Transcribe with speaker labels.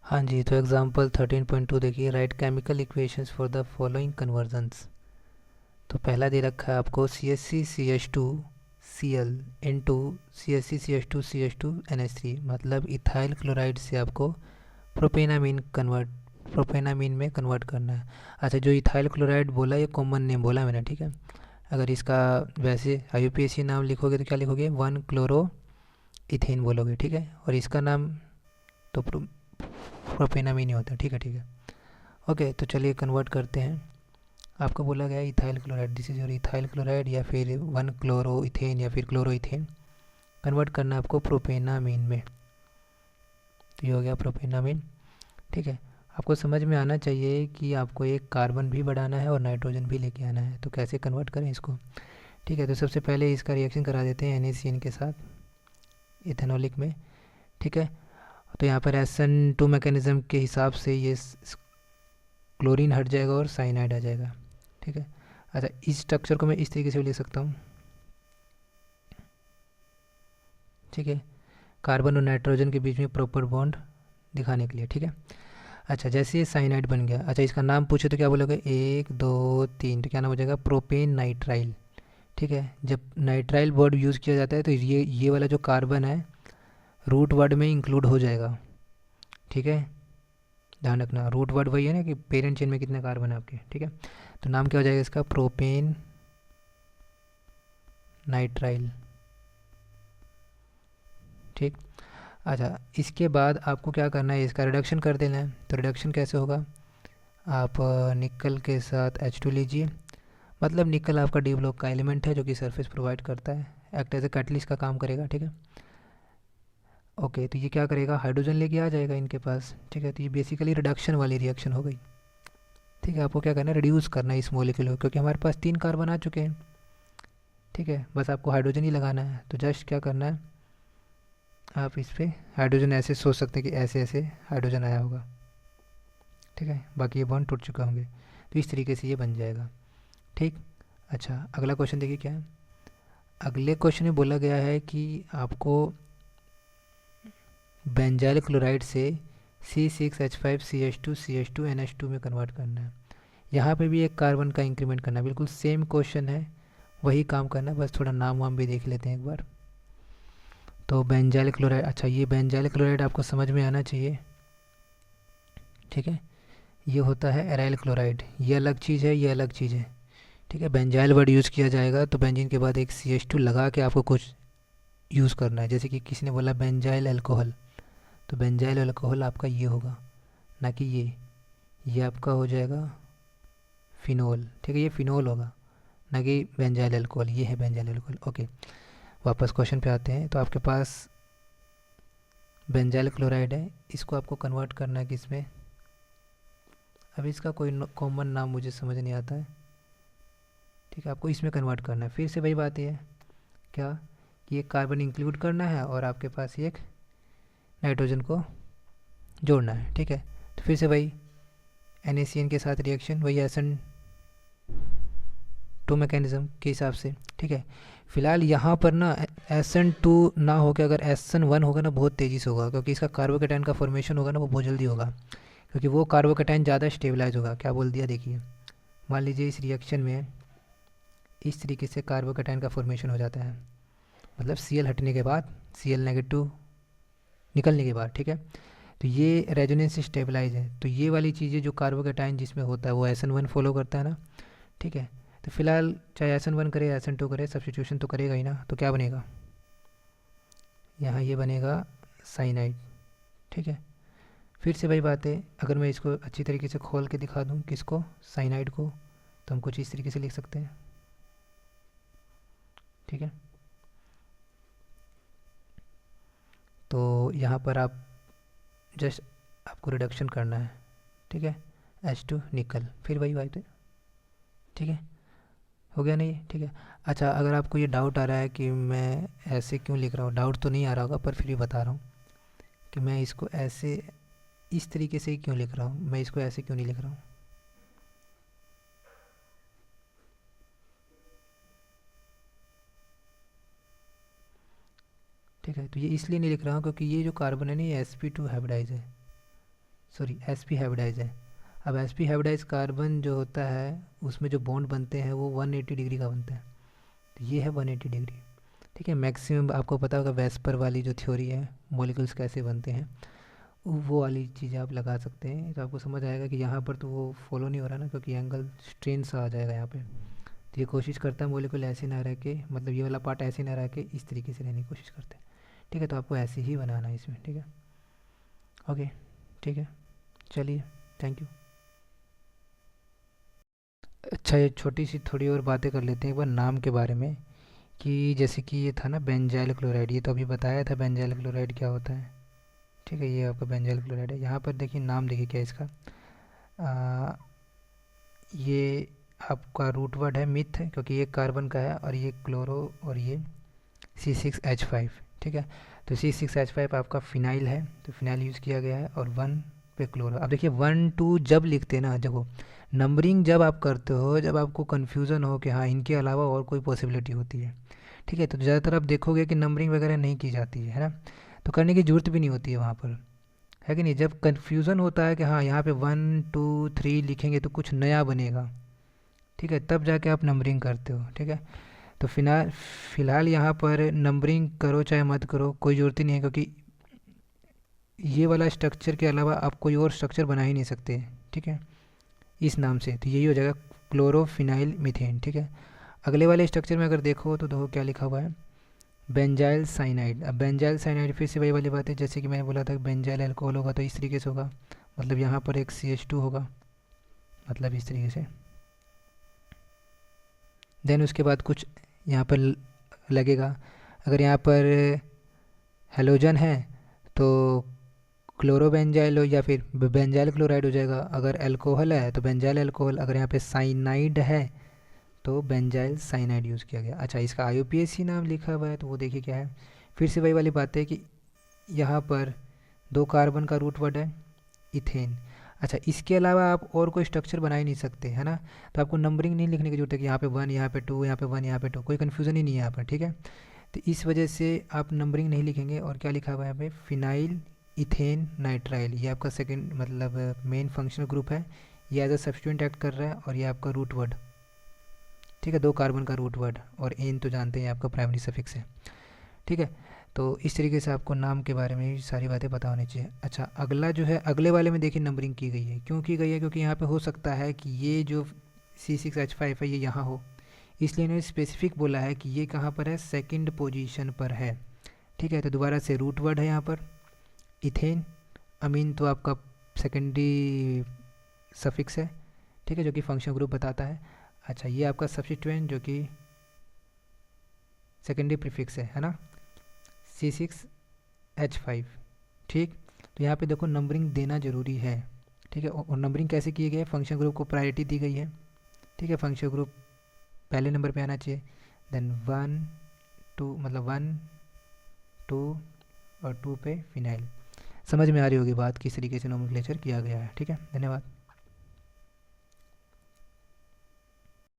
Speaker 1: हाँ जी, तो एग्जांपल 13.2 देखिए, right chemical equations for the following convergence. तो पहला दे रखा है आपको CH3CH2Cl इनटू CH3CH2CH2NH3, मतलब इथाइल क्लोराइड से आपको प्रोपेनामीन में कन्वर्ट करना है। अच्छा, जो इथाइल क्लोराइड बोला ये कॉमन नेम बोला मैंने, ठीक है। अगर इसका वैसे IUPAC नाम लिखोगे तो क्या लिखोगे, 1 क्लोरो इथेन बोलोगे, ठीक है। और इसका नाम तो प्रोपेनामीन ही होता है, ठीक है, ठीक है। ओके, तो चलिए कन्वर्ट करते हैं। आपको बोला गया ethyl chloride, this is your ethyl chloride, या फिर 1 क्लोरो इथेन या फिर क्लोरो इथेन। कन्वर्ट करना है आपको प्रोपेनामीन में, तो ये हो गया प्रोपेनामीन, ठीक है। आपको समझ में आना चाहिए कि आपको एक कार्बन भी बढ़ाना है और नाइट्रोजन भी लेके आना है, तो कैसे कन्वर्ट करें इसको। ठीक है, तो सबसे पहले इसका रिएक्शन करा देते हैं NaCN के साथ इथेनॉलिक में, ठीक है। तो यहाँ पर SN2 मैकेनिज्म के हिसाब से ये क्लोरीन हट जाएगा और साइनाइड आ जाएगा, ठीक है। अच्छा, इस स्ट्रक्चर को मैं इस तरीके से भी लिख सकता हूँ, ठीक है, कार्बन और नाइट्रोजन के बीच में प्रॉपर बॉन्ड दिखाने के लिए, ठीक है। अच्छा, जैसे ये साइनाइड बन गया, अच्छा इसका नाम पूछे तो क्या बोलोगे, 1 2 3, तो क्या नाम हो जाएगा, प्रोपेन नाइट्राइल, ठीक है। जब नाइट्राइल वर्ड यूज़ किया जाता है तो ये वाला जो कार्बन है रूट वर्ड में इंक्लूड हो जाएगा, ठीक है। ध्यान रखना, रूट वर्ड वही है ना कि पेरेंट चेन में कितने कार्बन है आपके, ठीक है। तो नाम क्या हो जाएगा इसका, प्रोपेन नाइट्राइल, ठीक। अच्छा, इसके बाद आपको क्या करना है, इसका रिडक्शन कर देना है। तो रिडक्शन कैसे होगा, आप निकल के साथ H2 लीजिए, मतलब निकल आपका डी ब्लॉक का एलिमेंट है जो कि सरफेस प्रोवाइड करता है, एक्ट एज ए कैटलिस्ट का काम करेगा, ठीक है। ओके, तो ये क्या करेगा, हाइड्रोजन लेके आ जाएगा इनके पास, ठीक है। तो ये बेसिकली रिडक्शन वाली रिएक्शन हो गई, ठीक है। आपको क्या करना है, रिड्यूस करना है इस मॉलिक्यूल को, क्योंकि हमारे पास 3 कार्बन आ चुके हैं, ठीक है। बस आपको हाइड्रोजन ही लगाना है, तो जस्ट क्या करना है, आप इस पर हाइड्रोजन ऐसे सोच सकते हैं कि ऐसे ऐसे हाइड्रोजन आया होगा, ठीक है। बाकी ये बॉन्ड टूट चुके होंगे, तो इस तरीके से ये बन जाएगा, ठीक। अच्छा, अगला क्वेश्चन देखिए क्या है। अगले क्वेश्चन में बोला गया है कि आपको बेंजाइल क्लोराइड से C6H5CH2CH2NH2 में कन्वर्ट करना है। यहाँ पे भी एक कार्बन का इंक्रीमेंट करना है, बिल्कुल सेम क्वेश्चन है, वही काम करना है, बस थोड़ा नाम वाम भी देख लेते हैं एक बार। तो बेंजाइल क्लोराइड, अच्छा ये बेंजाइल क्लोराइड आपको समझ में आना चाहिए, ठीक है। ये होता है एराइल क्लोराइड, ये अलग चीज़ है, ये अलग चीज़ है, ठीक है। बेंजाइल वर्ड यूज़ किया जाएगा तो बेंजीन के बाद एक CH2 लगा के आपको कुछ यूज़ करना है, जैसे कि किसी ने बोला बेंजाइल अल्कोहल, तो बेंजाइल अल्कोहल आपका ये होगा, ना कि ये आपका हो जाएगा फिनोल, ठीक है। ये फिनोल होगा, ना कि बेंजाइल अल्कोहल, ये है बेंजाइल अल्कोहल। ओके, वापस क्वेश्चन पे आते हैं। तो आपके पास बेंजाइल क्लोराइड है, इसको आपको कन्वर्ट करना है किस में, अभी इसका कोई कॉमन नाम मुझे समझ नहीं आता है, ठीक है। आपको इसमें कन्वर्ट करना है, फिर से वही बात है क्या, कि एक कार्बन इंक्लूड करना है और आपके पास एक नाइट्रोजन को जोड़ना है, ठीक है। तो फिर से वही NaCN के साथ रिएक्शन, वही SN2 मैकेनिज्म के हिसाब से, ठीक है। फिलहाल यहाँ पर ना SN2 ना होकर अगर SN1 होगा ना, बहुत तेज़ी से होगा, क्योंकि इसका कार्बोकेटाइन का फॉर्मेशन होगा ना वो बहुत जल्दी होगा, क्योंकि वो कार्बोकेटाइन ज़्यादा स्टेबलाइज होगा। क्या बोल दिया देखिए, मान लीजिए इस रिएक्शन में इस तरीके से कार्बोकेटाइन का फॉर्मेशन हो जाता है, मतलब Cl हटने के बाद, Cl नेगेटिव निकलने के बाद, ठीक है। तो ये रेजोनेंस स्टेबलाइज है, तो ये वाली चीज़ें जो कार्बोकेटाइन जिसमें होता है वो SN1 फॉलो करता है ना, ठीक है। तो फिलहाल चाहे SN1 करे SN2 करे, सब्स्टिट्यूशन तो करेगा ही ना, तो क्या बनेगा, यहाँ ये बनेगा साइनाइड, ठीक है। फिर से वही बात है, अगर मैं इसको अच्छी तरीके से खोल के दिखा दूँ किसको, साइनाइड को, तो हम कुछ इस तरीके से लिख सकते हैं, ठीक है। तो यहाँ पर आप जस्ट आपको रिडक्शन करना है, ठीक है, H2 निकल, फिर वही बात है, ठीक है। हो गया नहीं, ठीक है। अच्छा, अगर आपको ये डाउट आ रहा है कि मैं ऐसे क्यों लिख रहा हूँ, डाउट तो नहीं आ रहा होगा पर फिर भी बता रहा हूँ कि मैं इसको ऐसे इस तरीके से ही क्यों लिख रहा हूँ, मैं इसको ऐसे क्यों नहीं लिख रहा हूँ, ठीक है। तो ये इसलिए नहीं लिख रहा हूँ क्योंकि ये जो कार्बन है ना ये sp2 हाइब्रिडाइज है, सॉरी sp हाइब्रिडाइज है। अब sp हाइब्रिडाइज कार्बन जो होता है उसमें जो बॉन्ड बनते हैं वो 180 डिग्री का बनता है, तो ये है 180 डिग्री। ठीक है, मैक्सिमम आपको पता होगा वेस्पर वाली जो थ्योरी है मॉलिक्यूल्स कैसे बनते हैं, वो वाली चीज़ें आप लगा सकते हैं, तो आपको समझ आएगा कि यहाँ पर तो वो फॉलो नहीं हो रहा ना, क्योंकि एंगल स्ट्रेन सा आ जाएगा यहाँ पे। तो ये कोशिश करता है मॉलिक्यूल ऐसे ना रह के, मतलब ये वाला पार्ट ऐसे ना रह के इस तरीके से रहने की कोशिश करते हैं। ठीक है, तो आपको ऐसे ही बनाना है इसमें। ठीक है, ओके, ठीक है, चलिए, थैंक यू। अच्छा, ये छोटी सी थोड़ी और बातें कर लेते हैं एक बार नाम के बारे में, कि जैसे कि ये था ना बेंजाइल क्लोराइड, ये तो अभी बताया था बेंजाइल क्लोराइड क्या होता है। ठीक है, ये आपका बेंजाइल क्लोराइड है। यहाँ पर देखिए नाम देखिए क्या है इसका, आ, ये आपका रूट वर्ड है मिथ, क्योंकि ये कार्बन का है और ये क्लोरो और ये C6H5। ठीक है, तो C6H5 आपका फिनाइल है, तो फिनाइल यूज़ किया गया है, और 1 पे क्लोरो। अब देखिए 1 2 जब लिखते हैं ना, देखो नंबरिंग जब आप करते हो, जब आपको कन्फ्यूज़न हो कि हाँ इनके अलावा और कोई पॉसिबिलिटी होती है, ठीक है, तो ज़्यादातर आप देखोगे कि नंबरिंग वगैरह नहीं की जाती है ना, तो करने की ज़रूरत भी नहीं होती है वहाँ पर, है कि नहीं। जब कन्फ्यूज़न होता है कि हाँ यहाँ पे 1 2 3 लिखेंगे तो कुछ नया बनेगा, ठीक है, तब जाके आप नंबरिंग करते हो। ठीक है, तो फ़िलहाल यहाँ पर नंबरिंग करो चाहे मत करो कोई ज़रूरत ही नहीं है, क्योंकि ये वाला स्ट्रक्चर के अलावा आप कोई और स्ट्रक्चर बना ही नहीं सकते। ठीक है, इस नाम से, तो यही हो जाएगा क्लोरोफिनाइल मीथेन। ठीक है, अगले वाले स्ट्रक्चर में अगर देखो तो देखो क्या लिखा हुआ है, बेंजाइल साइनाइड। अब बेंजाइल साइनाइड फिर से वही वाली बात है, जैसे कि मैंने बोला था बेंजाइल अल्कोहल होगा तो इस तरीके से होगा, मतलब यहाँ पर एक CH2 होगा, मतलब इस तरीके से। देन उसके बाद कुछ यहाँ पर लगेगा, अगर यहाँ पर हेलोजन है तो क्लोरोबेंजाइल हो या फिर बेंजाइल क्लोराइड हो जाएगा, अगर अल्कोहल है तो बेंजाइल अल्कोहल, अगर यहाँ पे साइनाइड है तो बेंजाइल साइनाइड यूज़ किया गया। अच्छा, इसका IUPAC नाम लिखा हुआ है, तो वो देखिए क्या है, फिर से वही वाली बात है कि यहाँ पर 2 कार्बन का रूट वर्ड है इथेन। अच्छा, इसके अलावा आप और कोई स्ट्रक्चर बना ही नहीं सकते, है ना, तो आपको नंबरिंग नहीं लिखने की जरूरत है कि यहाँ पे 1 यहाँ पे 2 यहाँ पे 1 यहाँ पे 2, कोई कन्फ्यूज़न ही नहीं है यहाँ पर। ठीक है, तो इस वजह से आप नंबरिंग नहीं लिखेंगे। और क्या लिखा हुआ है यहाँ पे, फिनाइल इथेन नाइट्राइल, ये आपका सेकेंड मतलब मेन फंक्शनल ग्रुप है, ये एज अ सब्स्टिट्यूएंट एक्ट कर रहा है, और ये आपका रूट वर्ड। ठीक है, 2 कार्बन का रूट वर्ड, और एन तो जानते हैं आपका प्राइमरी सफिक्स है। ठीक है, तो इस तरीके से आपको नाम के बारे में सारी बातें पता होनी चाहिए। अच्छा, अगला जो है, अगले वाले में देखिए नंबरिंग की गई है, क्यों की गई है, क्योंकि यहाँ पे हो सकता है कि ये जो C6H5 है ये यहाँ हो, इसलिए इन्होंने स्पेसिफिक बोला है कि ये कहाँ पर है, सेकंड पोजीशन पर है। ठीक है, तो दोबारा से रूट वर्ड है यहाँ पर इथेन, अमीन तो आपका सेकेंडरी सफिक्स है। ठीक है, जो कि फंक्शन ग्रुप बताता है। अच्छा, ये आपका सब्स्टिट्यूएंट जो कि सेकेंडरी प्रीफिक्स है ना, C6H5। ठीक, तो यहाँ पे देखो नंबरिंग देना ज़रूरी है। ठीक है, और नंबरिंग कैसे किए गए, फंक्शन ग्रुप को प्रायोरिटी दी गई है। ठीक है, फंक्शन ग्रुप पहले नंबर पे आना चाहिए, देन 1 2 मतलब 1 2 और 2 पे फिनाइल। समझ में आ रही होगी बात किस तरीके से नोमेनक्लेचर किया गया है। ठीक है, धन्यवाद।